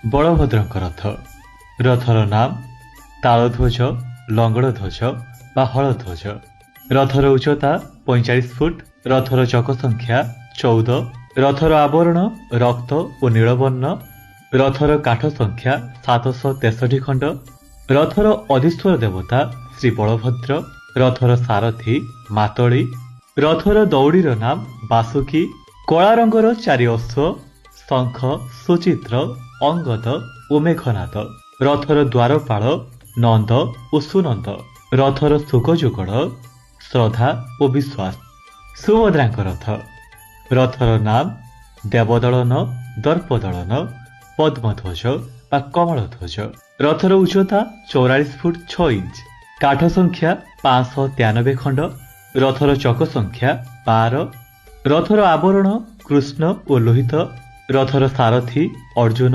बलभद्र रथ rather नाम तालध्वज लंगड़ध्वज बा हलध्वज। रथर उच्चता 45 फुट। रथर चक संख्या 14। रथर आवरण रक्त और नीलवर्ण। रथर काठ संख्या 763 खंड। रथर अधिश्वर देवता श्री बलभद्र। रथर सारथी मातली। रथर दौड़ीर नाम बासुकी। कला रंगर 4 अश्व शंख सुचित्र अंगद और मेघनाद। रथर द्वारपाल नंद और सुनंद। रथर सुखजुगड़ श्रद्धा और विश्वास। सुभद्रा रथ रथर नाम देवदलन दर्पदलन पद्मध्वज बा कमलध्वज। रथर उच्चता 44 फुट 6 इंच। काठ संख्या 593 खंड। रथर चक संख्या 12। रथर आवरण कृष्ण और लोहित। रथर सारथी अर्जुन।